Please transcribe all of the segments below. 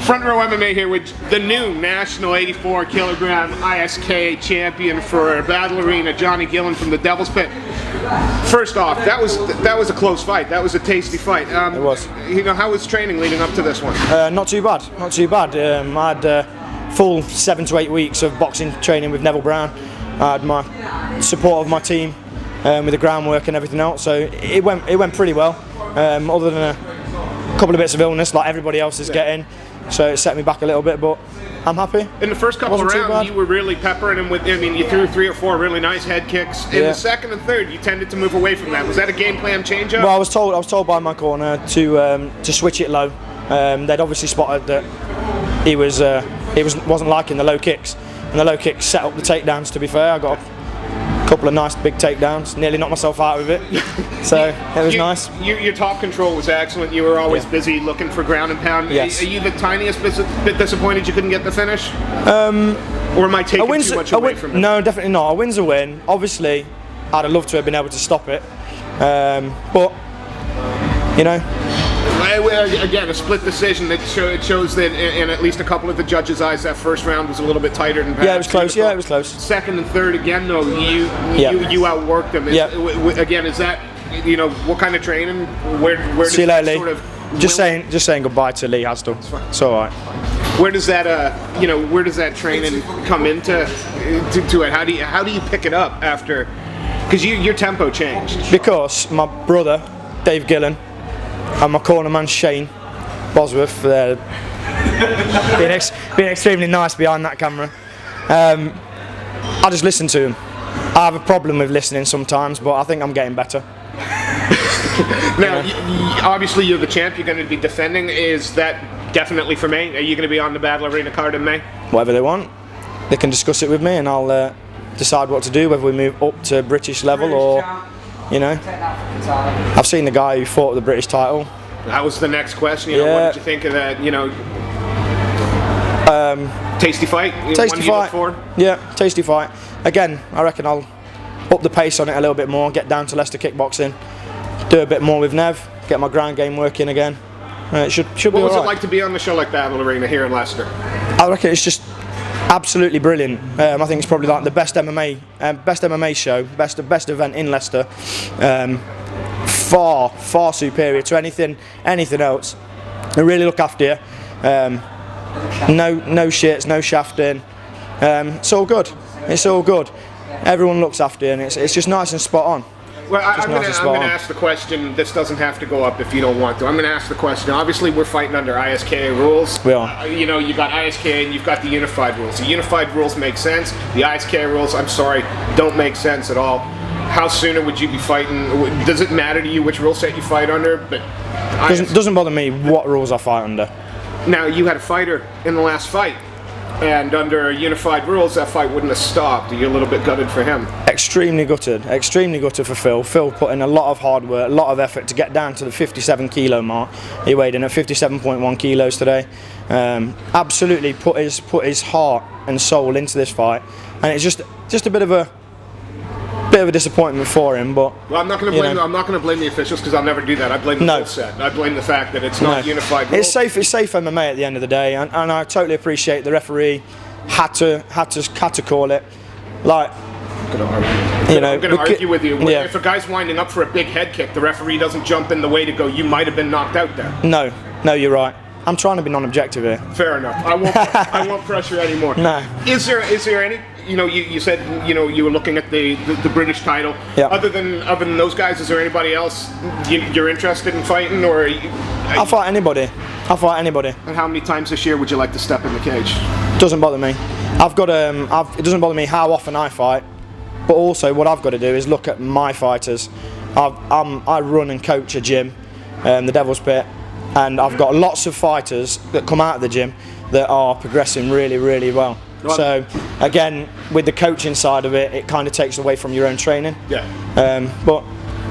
Front Row MMA here with the new national 84 kilogram ISK champion for Battle Arena, Johnny Gillan from the Devil's Pit. First off, that was a close fight. That was a tasty fight. It was. You know, how was training leading up to this one? Not too bad. Not too bad. I had full 7 to 8 weeks of boxing training with Neville Brown. I had my support of my team with the groundwork and everything else. So it went pretty well. Other than a couple of bits of illness like everybody else is getting. So it set me back a little bit, but I'm happy. In the first couple of rounds, you were really peppering him with, I mean, you threw 3 or 4 really nice head kicks. In the second and third, you tended to move away from that. Was that a game plan change up? Well, I was told by my corner to switch it low. They'd obviously spotted that he wasn't liking the low kicks, and the low kicks set up the takedowns. To be fair, I got a couple of nice big takedowns, nearly knocked myself out with it. So it was nice. Your top control was excellent. You were always busy looking for ground and pound. Yes. Are you the tiniest bit disappointed you couldn't get the finish? Or am I taking too much away from it? No, definitely not. A win's a win. Obviously, I'd have loved to have been able to stop it. But, you know. Again, a split decision that shows that in at least a couple of the judges' eyes, that first round was a little bit tighter than perhaps. Yeah, it was close. Yeah, it was close. Second and third, again, though, you outworked them. Again, is that, you know, what kind of training? Where does See you later, that Lee. sort of just saying goodbye to Lee Hasdall. It's all right. Where does that where does that training come into it? How do you pick it up after? Because your tempo changed. Because my brother Dave Gillan and my corner man Shane Bosworth, being extremely nice behind that camera. I just listen to him. I have a problem with listening sometimes, but I think I'm getting better. Now, obviously you're the champ. You're going to be defending. Is that definitely for May? Are you going to be on the Battle Arena card in May? Whatever they want, they can discuss it with me, and I'll decide what to do. Whether we move up to British level or, you know, I've seen the guy who fought the British title. That was the next question. You know, what did you think of that? You know, tasty fight. Tasty fight. Yeah, tasty fight. Again, I reckon I'll up the pace on it a little bit more. Get down to Leicester kickboxing. Do a bit more with Nev. Get my ground game working again. It should be What was all it like to be on the show like Battle Arena here in Leicester? I reckon it's just absolutely brilliant. I think it's probably like the best MMA show, best event in Leicester. Far superior to anything else. They really look after you. No shits, no shafting. It's all good. It's all good. Everyone looks after you, and it's just nice and spot on. Well, I'm going to ask the question. This doesn't have to go up if you don't want to. I'm going to ask the question. Obviously, we're fighting under ISK rules. We are. You know, you got ISK and you've got the unified rules. The unified rules make sense. The ISK rules, I'm sorry, don't make sense at all. How sooner would you be fighting? Does it matter to you which rule set you fight under? But doesn't bother me what rules I fight under. Now, you had a fighter in the last fight, and under unified rules, that fight wouldn't have stopped. Are you a little bit gutted for him? Extremely gutted for Phil. Phil put in a lot of hard work, a lot of effort to get down to the 57 kilo mark. He weighed in at 57.1 kilos today. Absolutely put his heart and soul into this fight, and it's just a bit of a disappointment for him, but well, I'm not going to blame. I'm not going to blame the officials because I'll never do that. I blame the full set. I blame the fact that it's not unified rules. It's safe MMA at the end of the day, and I totally appreciate the referee had to call it. Like, I'm going to argue with you. Yeah. If a guy's winding up for a big head kick, the referee doesn't jump in the way to go, you might have been knocked out there. No, you're right. I'm trying to be non-objective here. Fair enough. I won't pressure anymore. No. Is there any? You know, you said you were looking at the British title. Yeah. Other than those guys, is there anybody else you're interested in fighting, or? I'll fight anybody. And how many times this year would you like to step in the cage? Doesn't bother me. It doesn't bother me how often I fight, but also what I've got to do is look at my fighters. I run and coach a gym, the Devil's Pit, and I've got lots of fighters that come out of the gym that are progressing really, really well. Right. So again, with the coaching side of it, it kind of takes away from your own training. Yeah. But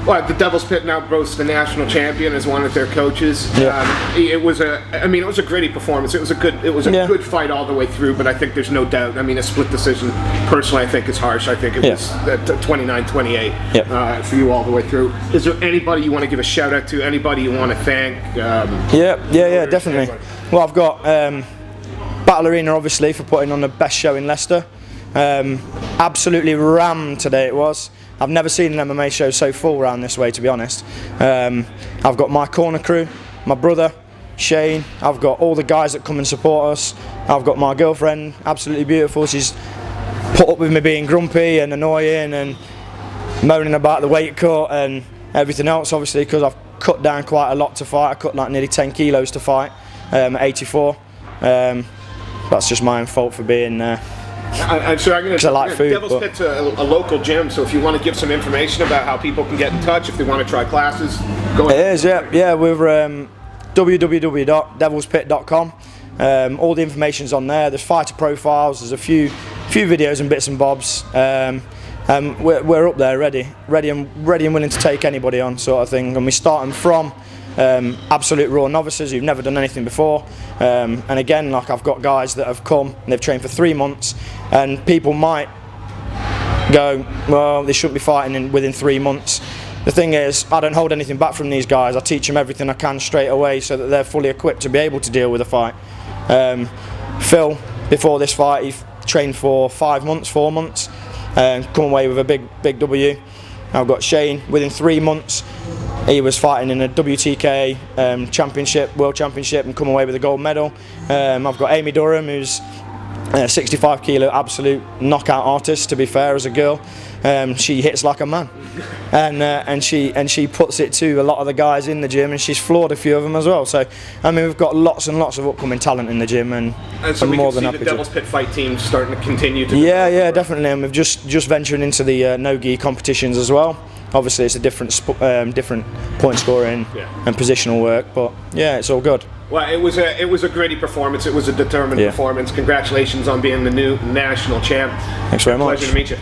Well, the Devil's Pit now boasts the national champion as one of their coaches. Yeah. It was a gritty performance. It was a good fight all the way through. But I think there's no doubt. I mean, a split decision, personally, I think is harsh. I think it was 29-28 for you all the way through. Is there anybody you want to give a shout out to? Anybody you want to thank? Yeah, definitely. Well, I've got Battle Arena, obviously, for putting on the best show in Leicester. Absolutely rammed today it was. I've never seen an MMA show so full round this way, to be honest. I've got my corner crew, my brother, Shane. I've got all the guys that come and support us. I've got my girlfriend, absolutely beautiful. She's put up with me being grumpy and annoying and moaning about the weight cut and everything else, obviously, because I've cut down quite a lot to fight. I cut like nearly 10 kilos to fight at 84. That's just my own fault for being... I'm sorry, I'm going to like food, Devil's Pit's a local gym, so if you want to give some information about how people can get in touch, if they want to try classes, go ahead. It is, yeah. We're www.devilspit.com. All the information's on there. There's fighter profiles. There's a few videos and bits and bobs. We're up there, ready and willing to take anybody on, sort of thing. And we start them from absolute raw novices who've never done anything before. And again, like I've got guys that have come and they've trained for 3 months, and people might go, well, they shouldn't be fighting within 3 months. The thing is, I don't hold anything back from these guys. I teach them everything I can straight away so that they're fully equipped to be able to deal with a fight. Phil, before this fight, he trained for 5 months, 4 months, and come away with a big W. I've got Shane, within 3 months, he was fighting in a WTK championship, world championship, and come away with a gold medal. I've got Amy Durham, who's a 65 kilo absolute knockout artist, to be fair, as a girl. She hits like a man, and she puts it to a lot of the guys in the gym, and she's floored a few of them as well. So I mean, we've got lots and lots of upcoming talent in the gym, and so I'm we more can than see happy the Devil's Pit fight team starting to continue to yeah, definitely. And we've just venturing into the no-gi competitions as well. Obviously, it's a different point scoring and positional work, but yeah, it's all good. Well, it was a gritty performance. It was a determined performance. Congratulations on being the new national champ. Thanks very much. Pleasure to meet you.